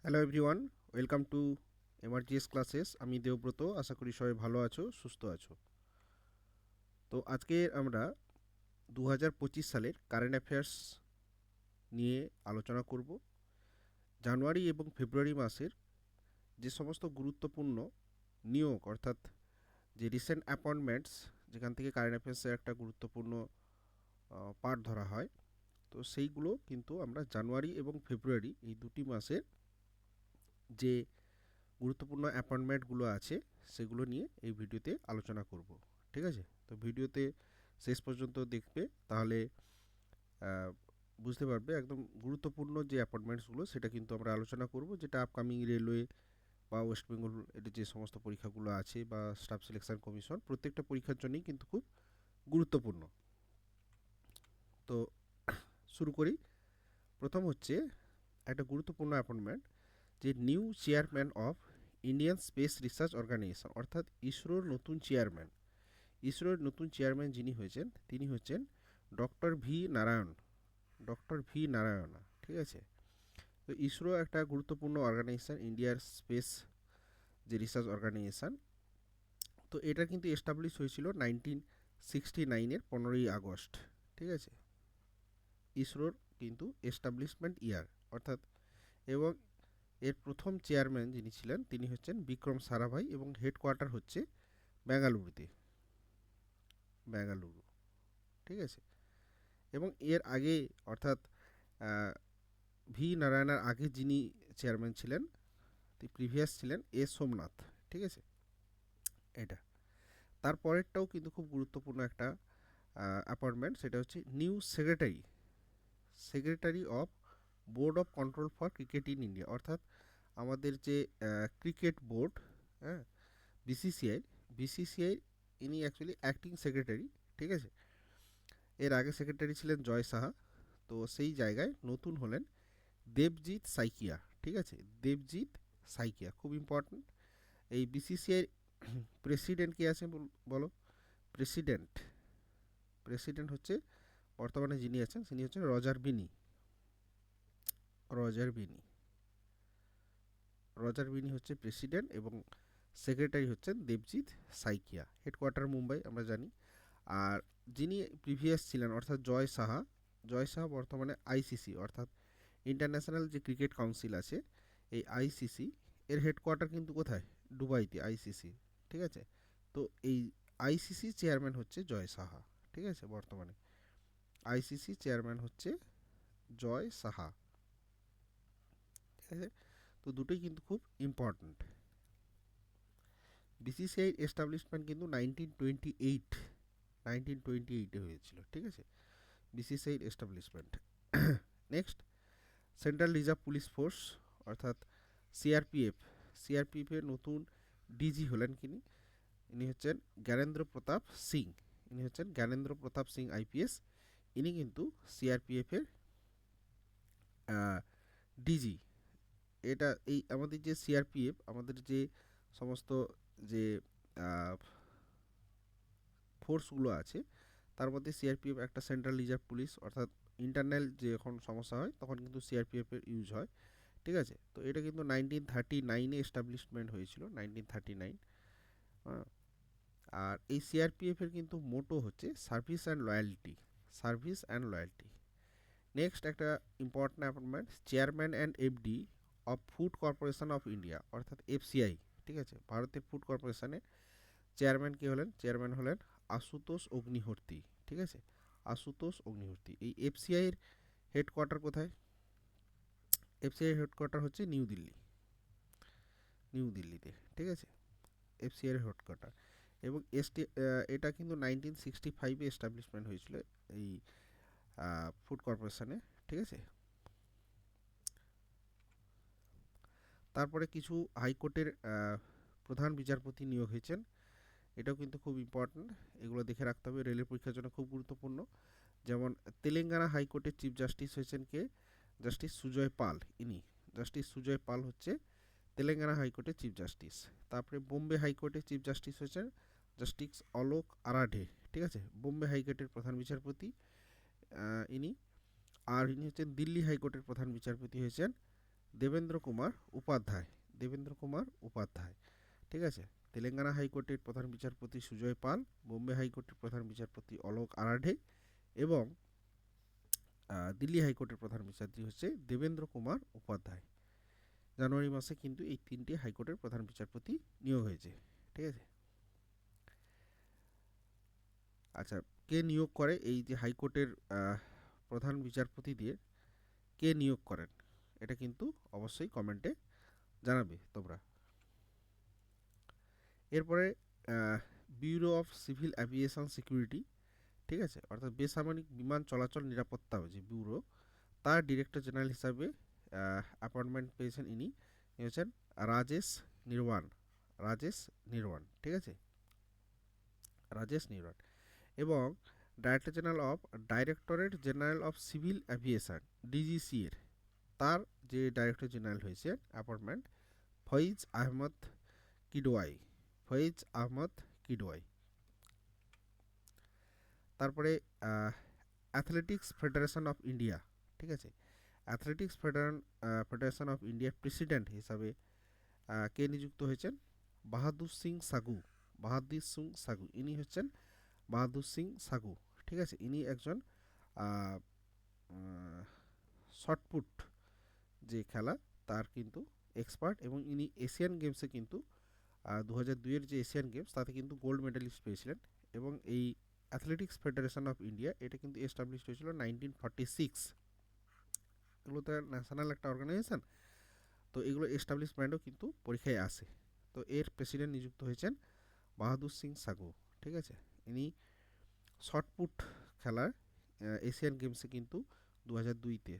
Hello everyone, welcome to MRGS classes. আমি দেবব্রত, আশা করি সবাই ভালো আছো, সুস্থ আছো। তো আজকে আমরা 2025 সালের কারেন্ট অ্যাফেয়ার্স নিয়ে আলোচনা করব। জানুয়ারি এবং ফেব্রুয়ারি মাসের যে সমস্ত গুরুত্বপূর্ণ নিয়োগ, অর্থাৎ যে রিসেন্ট অ্যাপয়েন্টমেন্টস, যেখান থেকে কারেন্ট অ্যাফেয়ার্সের একটা গুরুত্বপূর্ণ পার্ট ধরা হয়, তো সেইগুলো কিন্তু আমরা জানুয়ারি এবং ফেব্রুয়ারি এই দুটি মাসের যে গুরুত্বপূর্ণ অ্যাপয়েন্টমেন্টগুলো আছে সেগুলো নিয়ে এই ভিডিওতে আলোচনা করব। ঠিক আছে, তো ভিডিওতে শেষ পর্যন্ত দেখবে, তাহলে বুঝতে পারবে একদম গুরুত্বপূর্ণ যে অ্যাপয়েন্টমেন্টসগুলো সেটা কিন্তু আমরা আলোচনা করব, যেটা আপকামিং রেলওয়ে বা ওয়েস্ট বেঙ্গল এর যে সমস্ত পরীক্ষাগুলো আছে বা স্টাফ সিলেকশন কমিশন, প্রত্যেকটা পরীক্ষার জন্যই কিন্তু খুব গুরুত্বপূর্ণ। তো শুরু করি। প্রথম হচ্ছে একটা গুরুত্বপূর্ণ অ্যাপয়েন্টমেন্ট, যে new chairman of Indian Space Research Organisation, অর্থাৎ ইসরোর নতুন চেয়ারম্যান। ইসরোর নতুন চেয়ারম্যান যিনি হয়েছেন তিনি হচ্ছেন doctor V Narayan, doctor V Narayana. ঠিক আছে, তো ইসরো একটা গুরুত্বপূর্ণ অর্গানাইজেশন, ইন্ডিয়ার স্পেস যে রিসার্চ অর্গানাইজেশন। তো এটা কিন্তু এস্টাবলিশ হয়েছিল 1969-এর 15ই আগস্ট। ঠিক আছে, ইসরোর কিন্তু এস্টাবলিশমেন্ট ইয়ার, অর্থাৎ, এবং এর প্রথম চেয়ারম্যান যিনি ছিলেন তিনি হচ্ছেন বিক্রম সারাভাই, এবং হেডকোয়ার্টার হচ্ছে বেঙ্গালুরুতে, বেঙ্গালুরু। ঠিক আছে, এবং এর আগে, অর্থাৎ ভি নারায়ণার আগে যিনি চেয়ারম্যান ছিলেন, প্রিভিয়াস ছিলেন এ সোমনাথ। ঠিক আছে, এটা তারপরেরটাও কিন্তু খুব গুরুত্বপূর্ণ একটা অ্যাপয়েন্টমেন্ট, সেটা হচ্ছে new secretary, secretary of board of control for cricket in India, অর্থাৎ আমাদের যে ক্রিকেট বোর্ড, হ্যাঁ, বিসিসিআই, বিসিসিআই ইনি অ্যাকচুয়ালি অ্যাক্টিং সেক্রেটারি। ঠিক আছে, এর আগে সেক্রেটারি ছিলেন জয় সাহা। তো সেই জায়গায় নতুন হলেন দেবজিৎ সাইকিয়া। ঠিক আছে, দেবজিৎ সাইকিয়া খুব ইম্পর্ট্যান্ট। এই বিসিসিআই প্রেসিডেন্ট কে আছে বলো? প্রেসিডেন্ট, প্রেসিডেন্ট হচ্ছে বর্তমানে যিনি আছেন তিনি হচ্ছেন রজার বিনি, রজার বিনি, রজার বিনি হচ্ছে প্রেসিডেন্ট, এবং সেক্রেটারি হচ্ছেন দেবজিৎ সাইকিয়া। হেডকোয়ার্টার মুম্বাই আমরা জানি। আর যিনি প্রিভিয়াস ছিলেন, অর্থাৎ জয় সাহা, জয় সাহা বর্তমানে আইসিসি, অর্থাৎ ইন্টারন্যাশনাল যে ক্রিকেট কাউন্সিল আছে, এই আইসিসি এর হেডকোয়ার্টার কিন্তু কোথায়? দুবাইতে, আইসিসি। ঠিক আছে, তো এই আইসিসি চেয়ারম্যান হচ্ছে জয় সাহা। ঠিক আছে, বর্তমানে আইসিসি চেয়ারম্যান হচ্ছে জয় সাহা। ঠিক আছে, তো দুটোই কিন্তু খুব ইম্পর্ট্যান্ট। বিসিসিআই এস্টাবলিশমেন্ট কিন্তু 1928 হয়েছিল। ঠিক আছে, BCCI establishment. Next, central reserve police force, অর্থাৎ সিআরপিএফ, সিআরপিএফ এর নতুন ডিজি হলেন কিনি? ইনি হচ্ছেন জ্ঞানেন্দ্র প্রতাপ সিং, ইনি হচ্ছেন জ্ঞানেন্দ্র প্রতাপ সিং আইপিএস। ইনি কিন্তু সিআরপিএফ এর ডিজি। এটা এই আমাদের যে সিআরপিএফ, আমাদের যে সমস্ত যে ফোর্সগুলো আছে, তার মধ্যে সিআরপিএফ একটা সেন্ট্রাল রিজার্ভ পুলিশ, অর্থাৎ ইন্টারনাল যে যখন সমস্যা হয় তখন কিন্তু সিআরপিএফ এর ইউজ হয়। ঠিক আছে, তো এটা কিন্তু 1939-এ এস্টাবলিশমেন্ট হয়েছিল, 1939। আর এই সিআরপিএফ এর কিন্তু মোটো হচ্ছে service and loyalty, service and loyalty. Next, একটা important appointment, chairman and FD of Food Corporation of India, অর্থাৎ এফসিআই। ঠিক আছে, ভারতের ফুড কর্পোরেশনের চেয়ারম্যান কে হলেন? চেয়ারম্যান হলেন আশুতোষ অগ্নিহোত্রী। ঠিক আছে, আশুতোষ অগ্নিহোত্রী। এই এফসিআই এর হেডকোয়ার্টার কোথায়? এফসিআই হেডকোয়ার্টার হচ্ছে নিউ দিল্লি, নিউ দিল্লিতে। ঠিক আছে, এফসিআই এর হেডকোয়ার্টার। এবং এটা কিন্তু 1965-এ এস্টাবলিশমেন্ট হয়েছিল এই ফুড কর্পোরেশনে। ঠিক আছে, তারপরে কিছু হাইকোর্টের প্রধান বিচারপতি নিয়োগ হয়েছেন, এটাও কিন্তু খুব ইম্পর্ট্যান্ট, এগুলো দেখে রাখতে হবে, রেলের পরীক্ষার জন্য খুব গুরুত্বপূর্ণ। যেমন তেলেঙ্গানা হাইকোর্টের চিফ জাস্টিস হয়েছেন কে? জাস্টিস সুজয় পাল, ইনি জাস্টিস সুজয় পাল হচ্ছে তেলেঙ্গানা হাইকোর্টের চিফ জাস্টিস। তারপরে বোম্বে হাইকোর্টের চিফ জাস্টিস হয়েছেন জাস্টিস অলোক আরাধে। ঠিক আছে, বোম্বে হাইকোর্টের প্রধান বিচারপতি ইনি। আর ইনি হচ্ছেন দিল্লি হাইকোর্টের প্রধান বিচারপতি হয়েছেন দেবেন্দ্র কুমার উপাধ্যায়, দেবেন্দ্র কুমার উপাধ্যায়, ঠিক আছে। তেলেঙ্গানা হাইকোর্টের প্রধান বিচারপতি সুজয় পাল, বোম্বে হাইকোর্টের প্রধান বিচারপতি অলোক আরাধে এবং দিল্লি হাইকোর্টের প্রধান বিচারপতি হচ্ছে দেবেন্দ্র কুমার উপাধ্যায়। জানুয়ারি মাসে কিন্তু এই তিনটি হাইকোর্টের প্রধান বিচারপতি নিয়োগ হয়েছে, ঠিক আছে। আচ্ছা, কে নিয়োগ করে এই যে হাইকোর্টের প্রধান বিচারপতিদের কে নিয়োগ করেন, এটা কিন্তু অবশ্যই কমেন্টে জানাবে তোমরা। এরপরে bureau of civil aviation security, ঠিক আছে, অর্থাৎ বেসামরিক বিমান চলাচল নিরাপত্তা যে ব্যুরো, তার ডিরেক্টর জেনারেল হিসাবে অ্যাপয়েন্টমেন্ট পেয়েছেন ইনি হচ্ছেন রাজেশ নির্বাণ, রাজেশ নির্বাণ, ঠিক আছে, রাজেশ নির্বাণ। এবং directorate general of civil aviation DGC এর তার যে ডাইরেক্টর জেনারেল হয়েছে অ্যাপয়েন্টমেন্ট ফয়েজ আহমদ কিডওয়াই, ফয়েজ আহমদ কিডওয়াই। তারপরে অ্যাথলেটিক্স ফেডারেশন অফ ইন্ডিয়া, ঠিক আছে, অ্যাথলেটিক্স ফেডারেশন অফ ইন্ডিয়ার প্রেসিডেন্ট হিসাবে কে নিযুক্ত হয়েছেন, বাহাদুর সিং সাগু, বাহাদুর সিং সাগু, ইনি হচ্ছেন বাহাদুর সিং সাগু, ঠিক আছে। ইনি একজন শর্টপুট যে খেলা তার কিন্তু এক্সপার্ট এবং ইনি এশিয়ান গেমসে কিন্তু 2002-এর যে এশিয়ান গেমস তাতে কিন্তু গোল্ড মেডেলিস্ট পেয়েছিলেন। এবং এই অ্যাথলেটিক্স ফেডারেশন অফ ইন্ডিয়া এটা কিন্তু এস্টাবলিশ হয়েছিল 1946। এগুলো তো ন্যাশনাল একটা অর্গানাইজেশন, তো এগুলো এস্টাবলিশমেন্টও কিন্তু পরীক্ষায় আসে। তো এর প্রেসিডেন্ট নিযুক্ত হয়েছেন বাহাদুর সিং সাগু, ঠিক আছে। ইনি শর্টপুট খেলার এশিয়ান গেমসে কিন্তু 2002-তে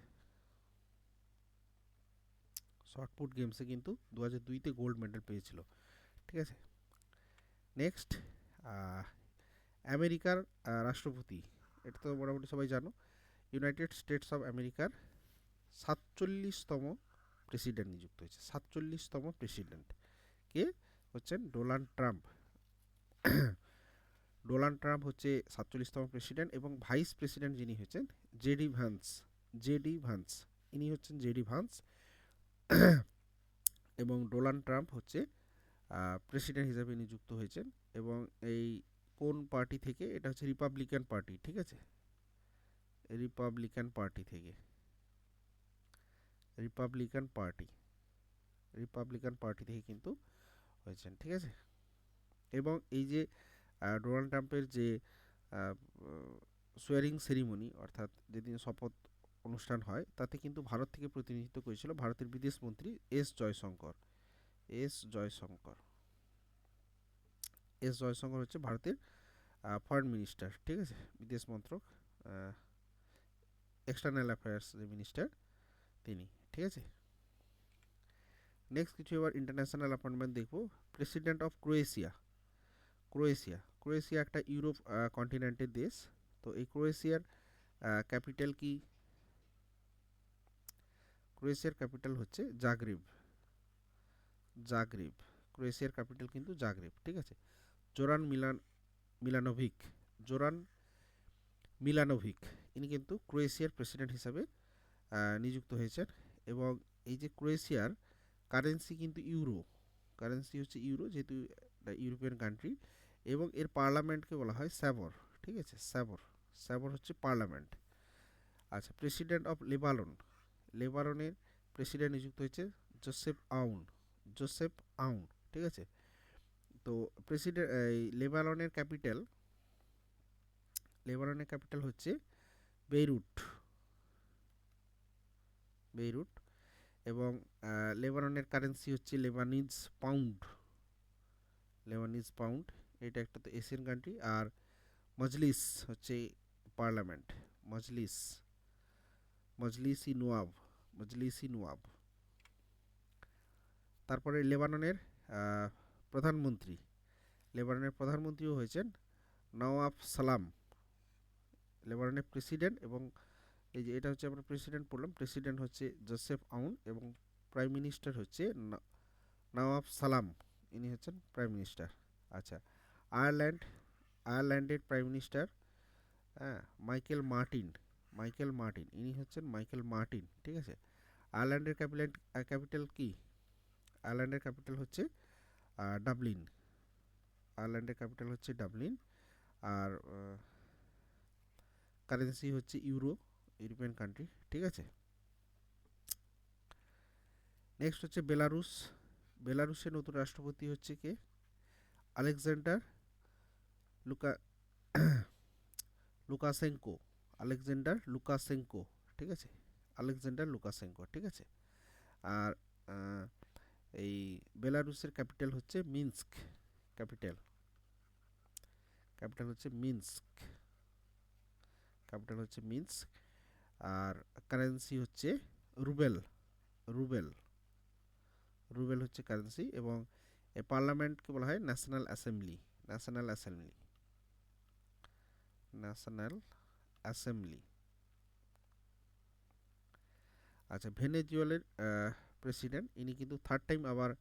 শর্টপুট গেমসে কিন্তু 2002-তে গোল্ড মেডেল পেয়েছিল, ঠিক আছে। নেক্সট, আমেরিকার রাষ্ট্রপতি, এটা তো মোটামুটি সবাই জানো, ইউনাইটেড স্টেটস অফ আমেরিকার 47তম প্রেসিডেন্ট নিযুক্ত হয়েছে, 47তম প্রেসিডেন্ট কে হচ্ছেন ডোনাল্ড ট্রাম্প। ডোনাল্ড ট্রাম্প হচ্ছে 47তম প্রেসিডেন্ট এবং ভাইস প্রেসিডেন্ট যিনি হচ্ছেন জেডি ভান্স, জেডি ভান্স, ইনি হচ্ছেন জেডি ভান্স। এবং ডোনাল্ড ট্রাম্প হচ্ছে প্রেসিডেন্ট হিসেবে নিযুক্ত হয়েছেন। এবং এই কোন পার্টি থেকে, এটা হচ্ছে রিপাবলিকান পার্টি, ঠিক আছে, রিপাবলিকান পার্টি থেকে, রিপাবলিকান পার্টি থেকে কিন্তু হয়েছেন, ঠিক আছে। এবং এই যে ডোনাল্ড ট্রাম্পের যে সোয়ারিং সেরিমনি, অর্থাৎ যেদিন শপথ অনুষ্ঠান হয়, তাতে কিন্তু ভারত থেকে প্রতিনিধিত্ব করেছিল ভারতের বিদেশ মন্ত্রী S Jaishankar, S Jaishankar, S Jaishankar হচ্ছে ভারতের ফরেন মিনিস্টার, ঠিক আছে, বিদেশ মন্ত্রক, এক্সটার্নাল অ্যাফেয়ার্স যে মিনিস্টার তিনি, ঠিক আছে। নেক্সট কিছু এবার ইন্টারন্যাশনাল অ্যাপয়েন্টমেন্ট দেখব। প্রেসিডেন্ট অফ ক্রোয়েশিয়া, ক্রোয়েশিয়া একটা ইউরোপ কন্টিনেন্টের দেশ। তো এই ক্রোয়েশিয়ার ক্যাপিটাল কি, ক্রোয়েশিয়ার ক্যাপিটাল হচ্ছে জাগ্রেব, জাগ্রেব, ক্রোয়েশিয়ার ক্যাপিটাল কিন্তু জাগ্রেব, ঠিক আছে। জোরান মিলানোভিক, জোরান মিলানোভিক, ইনি কিন্তু ক্রোয়েশিয়ার প্রেসিডেন্ট হিসাবে নিযুক্ত হয়েছেন। এবং এই যে ক্রোয়েশিয়ার কারেন্সি কিন্তু ইউরো, কারেন্সি হচ্ছে ইউরো, যেহেতু ইউরোপিয়ান কান্ট্রি। এবং এর পার্লামেন্টকে বলা হয় স্যাবর, ঠিক আছে, স্যাবর, স্যাবর হচ্ছে পার্লামেন্ট। আচ্ছা, প্রেসিডেন্ট অফ লেবানন, লেবাননের প্রেসিডেন্ট নিযুক্ত হয়েছে জোসেফ আউন, জোসেফ আউন, ঠিক আছে। তো প্রেসিডেন্ট এই লেবাননের ক্যাপিটাল হচ্ছে বেইরুট, বেইরুট। এবং লেবাননের কারেন্সি হচ্ছে লেবানিজ পাউন্ড, লেবানিজ পাউন্ড, এটা একটা তো এশিয়ান কান্ট্রি। আর মজলিস হচ্ছে পার্লামেন্ট, মজলিস, মজলিসি নোয়াব, মজলিসি নোয়াব। তারপরে লেবাননের প্রধানমন্ত্রীও হয়েছেন নওয়াব সালাম, লেবাননের প্রেসিডেন্ট। এবং এই যে এটা হচ্ছে আমরা প্রেসিডেন্ট পড়লাম, প্রেসিডেন্ট হচ্ছে জোসেফ আউন এবং প্রাইম মিনিস্টার হচ্ছে নওয়াব সালাম, ইনি হচ্ছেন প্রাইম মিনিস্টার। আচ্ছা, আয়ারল্যান্ডের প্রাইম মিনিস্টার মাইকেল মার্টিন, ইনি হচ্ছেন মাইকেল মার্টিন, ঠিক আছে। আয়ারল্যান্ডের ক্যাপিটাল কি? আয়ারল্যান্ডের ক্যাপিটাল হচ্ছে ডাবলিন। আয়ারল্যান্ডের ক্যাপিটাল হচ্ছে ডাবলিন। আর কারেন্সি হচ্ছে ইউরো, ইউরোপিয়ান কান্ট্রি, ঠিক আছে। নেক্সট হচ্ছে বেলারুস। বেলারুসের নতুন রাষ্ট্রপতি হচ্ছে কে? Alexander Luka Lukashenko. Alexander Lukashenko, ঠিক আছে। আলেকজান্ডার লুকাশেঙ্কো, ঠিক আছে। আর এই বেলারুসের ক্যাপিটাল হচ্ছে মিন্স্ক। ক্যাপিটাল হচ্ছে মিন্স্ক। ক্যাপিটাল হচ্ছে মিন্স্ক। আর কারেন্সি হচ্ছে রুবেল। রুবেল রুবেল হচ্ছে কারেন্সি। এবং এই পার্লামেন্টকে বলা হয় national assembly. National assembly. National assembly. আচ্ছা, ভেনেজুয়েলার প্রেসিডেন্ট, ইনি কিন্তু থার্ড টাইম আবার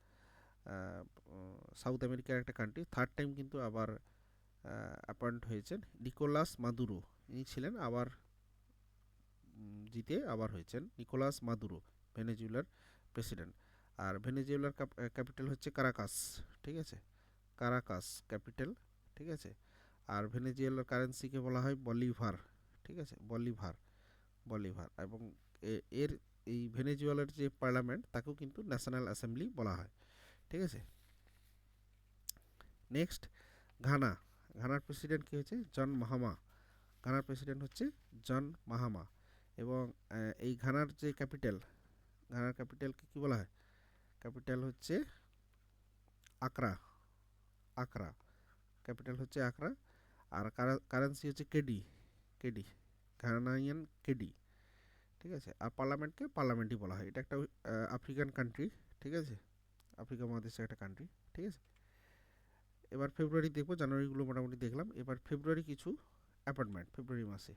সাউথ আমেরিকার একটা কান্ট্রি, থার্ড টাইম কিন্তু আবার অ্যাপয়েন্ট হয়েছেন। নিকোলাস মাদুরো ইনি ছিলেন, আবার জিতে আবার হয়েছেন নিকোলাস মাদুরো, ভেনেজুয়েলার প্রেসিডেন্ট। আর ভেনেজুয়েলার ক্যাপিটাল হচ্ছে কারাকাস, ঠিক আছে। কারাকাস ক্যাপিটাল, ঠিক আছে। আর ভেনেজুয়েলার কারেন্সিকে বলা হয় বলিভার, ঠিক আছে। বলিভার। বলিভার। এবং এর এই ভেনেজুয়েলার যে পার্লামেন্ট তাকেও কিন্তু ন্যাশনাল অ্যাসেম্বলি বলা হয়, ঠিক আছে। Next Ghana. ঘানার প্রেসিডেন্ট কি হচ্ছে? জন মাহামা। ঘানার প্রেসিডেন্ট হচ্ছে জন মাহামা। এবং এই ঘানার যে ক্যাপিটাল, ঘানার ক্যাপিটালকে কী বলা হয়? ক্যাপিটাল হচ্ছে আকরা। আকরা ক্যাপিটাল হচ্ছে আকরা। আর কারেন্সি হচ্ছে কেডি। কেডি, ঘানাইয়ান কেডি, ঠিক আছে। আর পার্লামেন্টকে পার্লামেন্টই বলা হয়। এটা একটা আফ্রিকান কান্ট্রি, ঠিক আছে। আফ্রিকা মহাদেশের একটা কান্ট্রি, ঠিক আছে। এবার ফেব্রুয়ারি দেখবো, জানুয়ারিগুলো মোটামুটি দেখলাম। এবার ফেব্রুয়ারি কিছু অ্যাপয়েন্টমেন্ট ফেব্রুয়ারি মাসে।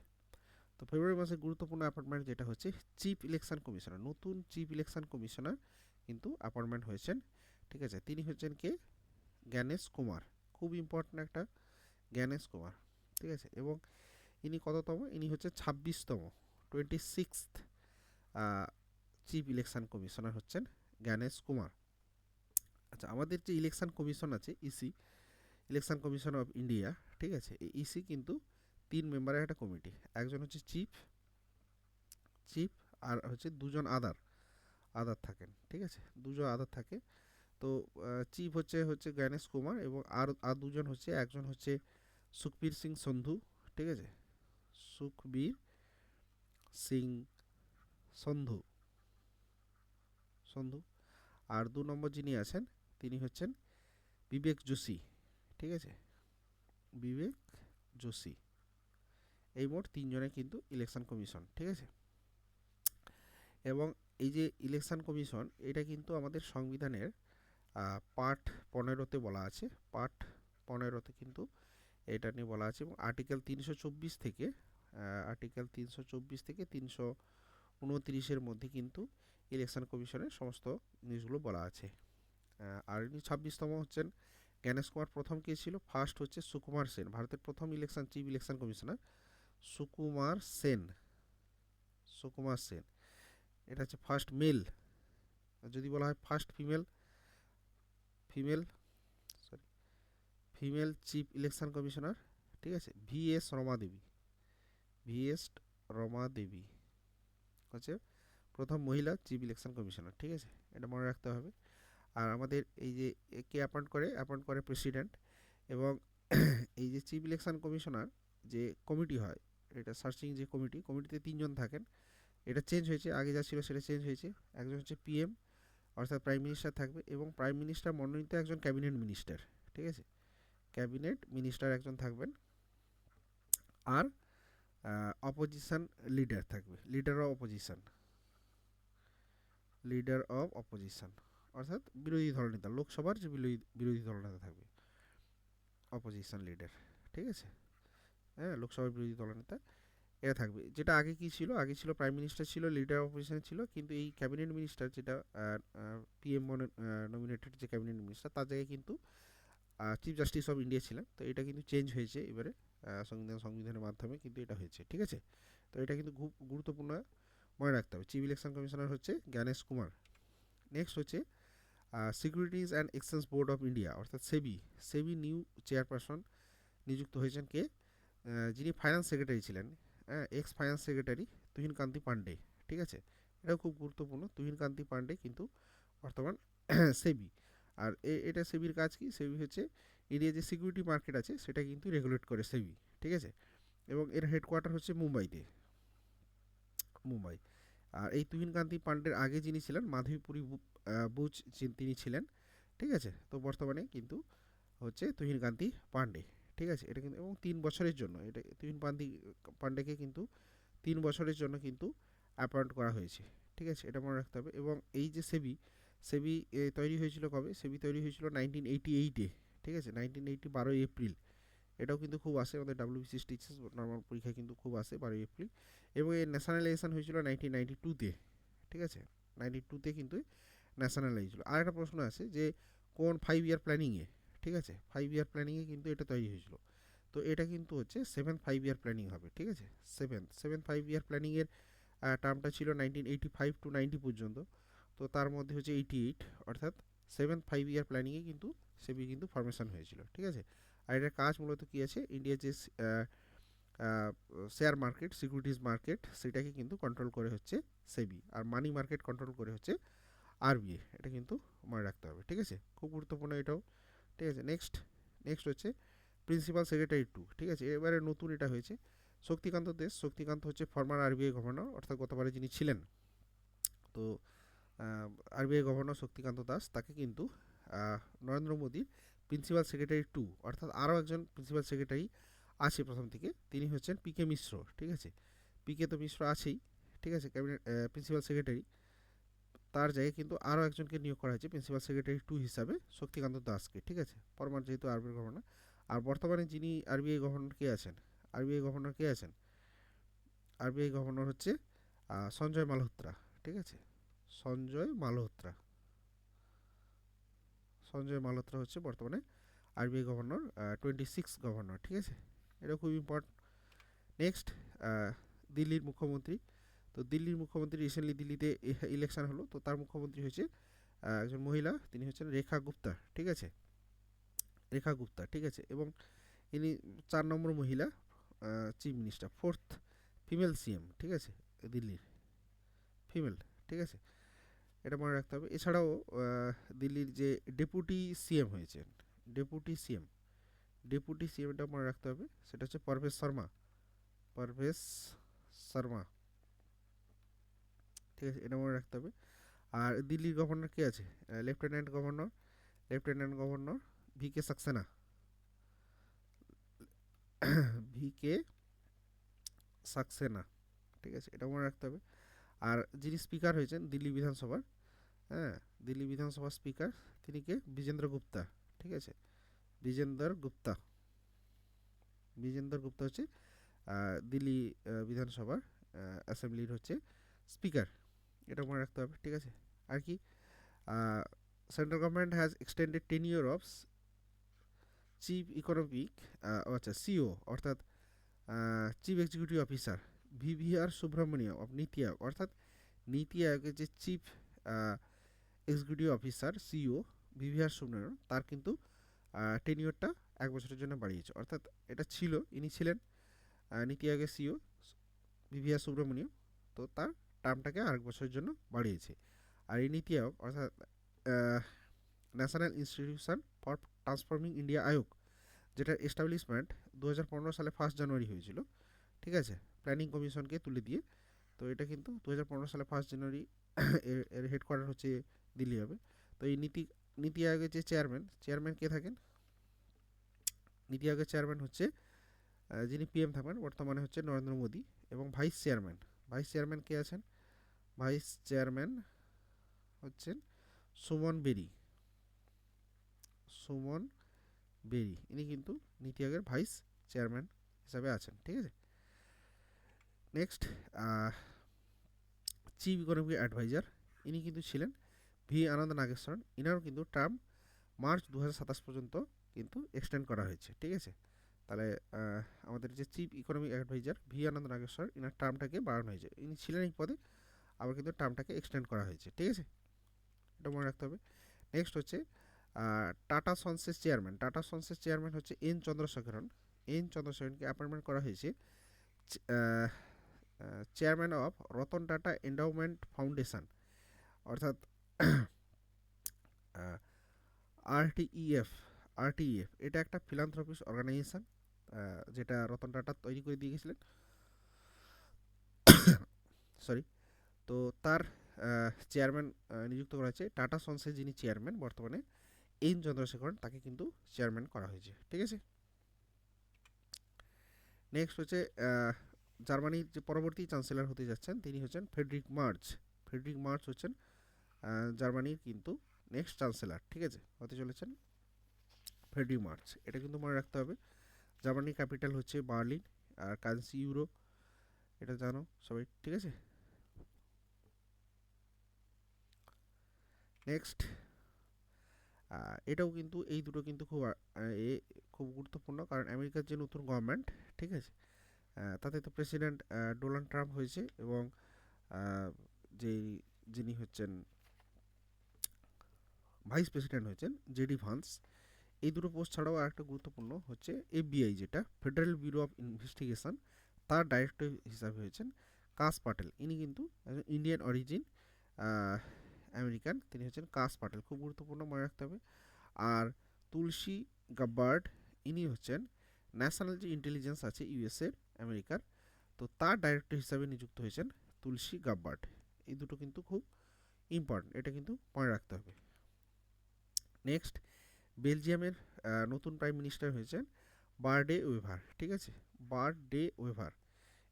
তো ফেব্রুয়ারি মাসে গুরুত্বপূর্ণ অ্যাপয়েন্টমেন্ট যেটা হচ্ছে চিফ ইলেকশন কমিশনার। নতুন চিফ ইলেকশন কমিশনার কিন্তু অ্যাপয়েন্টমেন্ট হয়েছেন, ঠিক আছে। তিনি হচ্ছেন কে? জ্ঞানেশ কুমার। খুব ইম্পর্ট্যান্ট একটা, জ্ঞানেশ কুমার, ঠিক আছে। এবং ইনি কততম? ইনি হচ্ছে 26তম, 26th চিফ ইলেকশন কমিশনার হচ্ছেন জ্ঞানেশ কুমার। আচ্ছা, আমাদের যে ইলেকশন কমিশন আছে EC, election commission of India, ঠিক আছে। এই ইসি কিন্তু 3 মেম্বারের একটা কমিটি। একজন হচ্ছে চিফ, আর হচ্ছে দুজন আদার থাকেন, ঠিক আছে। দুজন আদার থাকে। তো চিফ হচ্ছে জ্ঞানেশ কুমার, এবং আর দুজন হচ্ছে, একজন হচ্ছে সুখবীর সিং সন্ধু, ঠিক আছে। সুখবীর সিং সন্ধু। আর 2 নম্বর যিনি আছেন তিনি হচ্ছেন বিবেক যোশী, ঠিক আছে। বিবেক যোশী। এই মোট 3 জনের কিন্তু ইলেকশন কমিশন, ঠিক আছে। এবং এই যে ইলেকশন কমিশন, এটা কিন্তু আমাদের সংবিধানের পার্ট 15তে বলা আছে। পার্ট 15তে কিন্তু এটা নিয়ে বলা আছে। এবং আর্টিকেল 324 থেকে 329-এর মধ্যে কিন্তু ইলেকশন কমিশনের সমস্ত জিনিসগুলো বলা আছে। আর 26তম হচ্ছেন জ্ঞানেশ কুমার। প্রথম কে ছিল? ফার্স্ট হচ্ছে সুকুমার সেন, ভারতের প্রথম chief election commissioner Sukumar Sen. Sukumar Sen, এটা হচ্ছে ফার্স্ট মেল। যদি বলা হয় first female chief election commissioner, ঠিক আছে, ভিএস রমা দেবী হচ্ছে প্রথম মহিলা চিফ ইলেকশন কমিশনার, ঠিক আছে। এটা মনে রাখতে হবে। আর আমাদের এই যে কে অ্যাপয়েন্ট করে প্রেসিডেন্ট। এবং এই যে চিফ ইলেকশন কমিশনার যে কমিটি হয়, এটা সার্চিং যে কমিটিতে 3 জন থাকেন। এটা চেঞ্জ হয়েছে, আগে যা ছিল সেটা চেঞ্জ হয়েছে। একজন হচ্ছে পিএম, অর্থাৎ প্রাইম মিনিস্টার থাকবে, এবং প্রাইম মিনিস্টার মনোনীত একজন ক্যাবিনেট মিনিস্টার, ঠিক আছে। ক্যাবিনেট মিনিস্টার একজন থাকবেন। আর অপোজিশন লিডার থাকবে, লিডার অফ অপোজিশন, অর্থাৎ বিরোধী দলনেতা, লোকসভার যে বিরোধী দলনেতা থাকবে, অপোজিশন লিডার, ঠিক আছে। হ্যাঁ, লোকসভার বিরোধী দলনেতা এটা থাকবে। যেটা আগে কি ছিল? আগে ছিল প্রাইম মিনিস্টার ছিল, লিডার অফ অপোজিশন ছিল, কিন্তু এই ক্যাবিনেট মিনিস্টার যেটা পিএম নমিনেটেড যে ক্যাবিনেট মিনিস্টার, তার জায়গায় কিন্তু চিফ জাস্টিস অফ ইন্ডিয়া ছিলেন। তো এটা কিন্তু চেঞ্জ হয়েছে এবারে সংবিধানের মাধ্যমে কিন্তু এটা হয়েছে, ঠিক আছে। তো এটা কিন্তু খুব গুরুত্বপূর্ণ মনে রাখতে হবে। চিফ ইলেকশন কমিশনার হচ্ছে জ্ঞানেশ কুমার। নেক্সট হচ্ছে securities and exchange board of India অর্থাৎ সেবি। সেবি নিউ চেয়ারপারসন নিযুক্ত হয়েছেন কে? যিনি ফাইন্যান্স সেক্রেটারি ছিলেন, এক্স ফাইন্যান্স সেক্রেটারি তুহিন কান্তি পান্ডে। ঠিক আছে, এটাও খুব গুরুত্বপূর্ণ। তুহিন কান্তি পান্ডে কিন্তু বর্তমান সেবি। আর এটা সেবির কাজ কি? সেবি হচ্ছে ইন্ডিয়া যে সিকিউরিটি মার্কেট আছে সেটা কিন্তু রেগুলেট করে সেবি। ঠিক আছে, এবং এর হেডকোয়ার্টার হচ্ছে মুম্বাইতে, মুম্বাই। আর এই তুহিন কান্তি পান্ডের আগে যিনি ছিলেন মাধবীপুরী বুচ তিনি ছিলেন। ঠিক আছে, তো বর্তমানে কিন্তু হচ্ছে তুহিন কান্তি পান্ডে। ঠিক আছে, এটা কিন্তু এবং 3 বছরের জন্য এটা তুহিন পান্ডেকে কিন্তু 3 বছরের জন্য কিন্তু অ্যাপয়েন্ট করা হয়েছে। ঠিক আছে, এটা মনে রাখতে হবে। এবং এই যে সেবি, সেবি তৈরি হয়েছিল কবে? সেবি তৈরি হয়েছিল 1988-এ। ঠিক আছে, 1980 12ই এপ্রিল। এটাও কিন্তু খুব আসে আমাদের WBCS টিচার্স নর্মাল পরীক্ষায় কিন্তু খুব আসে 12ই এপ্রিল। এবং এর ন্যাশনালাইজেশন হয়েছিল 1992-তে। ঠিক আছে, 92-তে কিন্তু ন্যাশনালাইজ হয়েছিল। আর একটা প্রশ্ন আছে যে কোন 5 ইয়ার প্ল্যানিংয়ে? ঠিক আছে, 5 ইয়ার প্ল্যানিংয়ে কিন্তু এটা তৈরি হয়েছিল। তো এটা কিন্তু হচ্ছে 7th 5 ইয়ার প্ল্যানিং হবে। ঠিক আছে, 7th 5 ইয়ার প্ল্যানিংয়ের টার্মটা ছিল 1985 টু 90 পর্যন্ত। তো তার মধ্যে হচ্ছে 88, অর্থাৎ 7th 5 ইয়ার প্ল্যানিংয়ে কিন্তু সেবি কিন্তু ফরমেশন হয়েছিল। ঠিক আছে, আর এটার কাজ মূলত কী আছে? ইন্ডিয়ার যে শেয়ার মার্কেট, সিকিউরিটিজ মার্কেট, সেটাকে কিন্তু কন্ট্রোল করে হচ্ছে সেবি, আর মানি মার্কেট কন্ট্রোল করে হচ্ছে আরবিআই। এটা কিন্তু মনে রাখতে হবে। ঠিক আছে, খুব গুরুত্বপূর্ণ এটাও। ঠিক আছে, নেক্সট হচ্ছে প্রিন্সিপাল সেক্রেটারি 2। ঠিক আছে, এবারে নতুন এটা হয়েছে শক্তিকান্ত দাস। শক্তিকান্ত হচ্ছে ফর্মার আরবিআই গভর্নর, অর্থাৎ গতবারে যিনি ছিলেন। তো আরবিআই গভর্নর শক্তিকান্ত দাস, তাকে কিন্তু নরেন্দ্র মোদীর প্রিন্সিপাল সেক্রেটারি 2, অর্থাৎ আরও একজন প্রিন্সিপাল সেক্রেটারি আছে প্রথম থেকে, তিনি হচ্ছেন পিকে মিশ্র। ঠিক আছে, পিকে তো মিশ্র আছেই। ঠিক আছে, ক্যাবিনেট প্রিন্সিপাল সেক্রেটারি, তার জায়গায় কিন্তু আরও একজনকে নিয়োগ করা হয়েছে প্রিন্সিপাল সেক্রেটারি 2 হিসাবে, শক্তিকান্ত দাসকে। ঠিক আছে, ফরমার যেহেতু আরবিআই গভর্নর। আর বর্তমানে যিনি আরবিআই গভর্নর কে আছেন? আরবিআই গভর্নর হচ্ছে সঞ্জয় মালহোত্রা। ঠিক আছে, সঞ্জয় মালহোত্রা হচ্ছে বর্তমানে আরবিআই গভর্নর, 26 গভর্নর। ঠিক আছে, এটা খুব ইম্পর্টেন্ট। নেক্সট, দিল্লির মুখ্যমন্ত্রী। তো দিল্লির মুখ্যমন্ত্রী রিসেন্টলি দিল্লিতে ইলেকশন হলো, তো তার মুখ্যমন্ত্রী হয়েছে একজন মহিলা, তিনি হচ্ছেন রেখা গুপ্তা। ঠিক আছে, ঠিক আছে, এবং ইনি 4 নম্বর মহিলা chief minister, 4th female CM. ঠিক আছে, দিল্লির ফিমেল। ঠিক আছে, এটা মনে রাখতে হবে। এছাড়াও দিল্লির যে ডেপুটি সিএম হয়েছেন, ডেপুটি সিএম এটা মনে রাখতে হবে, সেটা হচ্ছে পারভেজ শর্মা। ঠিক আছে, এটা মনে রাখতে হবে। আর দিল্লির গভর্নর কে আছে? Lieutenant governor V K Saxena. ঠিক আছে, এটা মনে রাখতে হবে। আর যিনি স্পিকার হয়েছেন দিল্লি বিধানসভার, দিল্লি বিধানসভার স্পিকার, তিনি কে? বিজেন্দ্র গুপ্তা। ঠিক আছে, বিজেন্দর গুপ্তা হচ্ছে দিল্লি বিধানসভার অ্যাসেম্বলির হচ্ছে স্পিকার। এটা মনে রাখতে হবে। ঠিক আছে, আর কি central government has extended tenure of chief economic CEO, অর্থাৎ chief executive officer VVR Subrahmanyam of Niti Aayog, অর্থাৎ নীতি আয়োগের যে chief executive officer CEO VVR Subrahmanyam, তার কিন্তু টেনিওরটা 1 বছরের জন্য বাড়িয়েছে। অর্থাৎ এটা ছিল, ইনি ছিলেন নীতি আয়োগের সিও ভিভিআর সুব্রমণিয়াম, তো তার টার্মটাকে 1 বছরের জন্য বাড়িয়েছে। আর এই নীতি আয়োগ অর্থাৎ National Institution for Transforming India Aayog, যেটার এস্টাবলিশমেন্ট 2015 সালে 1 জানুয়ারি হয়েছিল। ঠিক আছে, প্ল্যানিং কমিশনকে তুলে দিয়ে। তো এটা কিন্তু 2015 সালে 1 জানুয়ারি এর হেডকোয়ার্টার হচ্ছে দিল্লি হবে। তো এই নীতি আয়োগের যে চেয়ারম্যান কে থাকেন? নীতি আয়োগের চেয়ারম্যান হচ্ছে যিনি পিএম থাকবেন বর্তমানে হচ্ছে নরেন্দ্র মোদী। এবং ভাইস চেয়ারম্যান কে আছেন? ভাইস চেয়ারম্যান হচ্ছেন সুমন বেরি। ইনি কিন্তু নীতি আয়োগের ভাইস চেয়ারম্যান হিসাবে আছেন। ঠিক আছে, নেক্সট, চিফ ইকোনমিক অ্যাডভাইজার, ইনি কিন্তু ছিলেন ভি আনন্দ নাগেশ্বরন। ইনারও কিন্তু টার্ম মার্চ 2027 পর্যন্ত কিন্তু এক্সটেন্ড করা হয়েছে। ঠিক আছে, তাহলে আমাদের যে চিফ ইকোনমিক অ্যাডভাইজার ভি আনন্দ নাগেশ্বর, ইনার টার্মটাকে বাড়ানো হয়েছে। ইনি ছিলেন এই পদে আবার কিন্তু টার্মটাকে এক্সটেন্ড করা হয়েছে, ঠিক আছে, এটা মনে রাখতে হবে। নেক্সট হচ্ছে টাটা সন্সের চেয়ারম্যান হচ্ছে এন চন্দ্রশেখরনকে অ্যাপয়েন্টমেন্ট করা হয়েছে chairman of Ratan Tata endowment foundation, অর্থাৎ আরটিইএফ। এটা একটা ফিলান্থ্রপিস অর্গানাইজেশন যেটা রতন টাটা তৈরি করে দিয়ে গেছিলেন, সরি। তো তার চেয়ারম্যান নিযুক্ত করা হয়েছে টাটা সন্সের যিনি চেয়ারম্যান বর্তমানে এন চন্দ্রশেখরন, তাকে কিন্তু চেয়ারম্যান করা হয়েছে, ঠিক আছে। নেক্সট হচ্ছে জার্মানির যে পরবর্তী চ্যান্সেলর হতে যাচ্ছেন তিনি হচ্ছেন ফ্রেডরিক মার্চ হচ্ছেন জার্মানির কিন্তু নেক্সট চ্যান্সেলর, ঠিক আছে, হতে চলেছেন ফ্রেডরিক মার্চ। এটা কিন্তু মনে রাখতে হবে। জার্মানির ক্যাপিটাল হচ্ছে বার্লিন, আর কারেন্সি ইউরো, এটা জানো সবাই, ঠিক আছে। নেক্সট এটাও কিন্তু এই দুটো কিন্তু খুব গুরুত্বপূর্ণ, কারণ আমেরিকার যে নতুন গভর্নমেন্ট, ঠিক আছে, তাতে তো প্রেসিডেন্ট ডোনাল্ড ট্রাম্প হয়েছে, এবং যিনি হচ্ছেন ভাইস প্রেসিডেন্ট হয়েছেন জেডি ভান্স। এই দুটো পোস্ট ছাড়াও আরেকটা গুরুত্বপূর্ণ হচ্ছে এফবিআই, যেটা ফেডারেল ব্যুরো অফ ইনভেস্টিগেশন, তার ডাইরেক্টর হিসাবে হয়েছেন কাস পাটেল। ইনি কিন্তু ইন্ডিয়ান অরিজিন, আমেরিকান, তিনি হচ্ছেন কাস পাটেল, খুব গুরুত্বপূর্ণ, মনে রাখতে হবে। আর তুলসী গাব্বার্ড, ইনি হচ্ছেন ন্যাশনাল যে ইন্টেলিজেন্স আছে ইউএসএ আমেরিকার, তো তার ডাইরেক্টর হিসাবে নিযুক্ত হয়েছেন তুলসী গাব্বার্ড। এই দুটো কিন্তু খুব ইম্পর্টেন্ট, এটা কিন্তু মনে রাখতে হবে। নেক্সট বেলজিয়ামের নতুন প্রাইম মিনিস্টার হয়েছেন বার্ডে ওয়েভার, ঠিক আছে,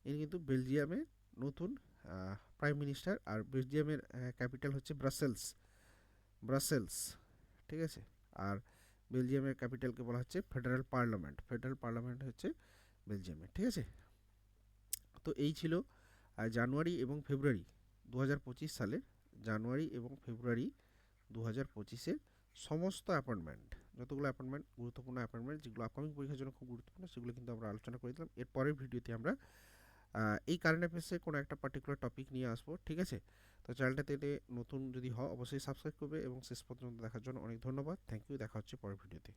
ইনি কিন্তু বেলজিয়ামের নতুন প্রাইম মিনিস্টার, আর বেলজিয়ামের ক্যাপিটাল হচ্ছে ব্রাসেলস, ঠিক আছে। আর বেলজিয়ামের ক্যাপিটালকে বলা হচ্ছে ফেডারেল পার্লামেন্ট হচ্ছে বেলজিয়ামের, ঠিক আছে। তো এই ছিল জানুয়ারি এবং ফেব্রুয়ারি 2025 সালের সমস্ত অ্যাপয়েন্টমেন্ট, যতগুলো অ্যাপয়েন্টমেন্ট, গুরুত্বপূর্ণ অ্যাপয়েন্টমেন্ট যেগুলো আপকামিং পরীক্ষার জন্য খুব গুরুত্বপূর্ণ, সেগুলো কিন্তু আমরা আলোচনা করে দিলাম। এর পরের ভিডিওতে আমরা এই কারেন্ট অ্যাফেয়ার্সে কোনো একটা পার্টিকুলার টপিক নিয়ে আসবো, ঠিক আছে। তো চ্যানেলটাতে নতুন যদি হয় অবশ্যই সাবস্ক্রাইব করবে, এবং শেষ পর্যন্ত দেখার জন্য অনেক ধন্যবাদ। থ্যাংক ইউ, দেখা হচ্ছে পরের ভিডিওতে।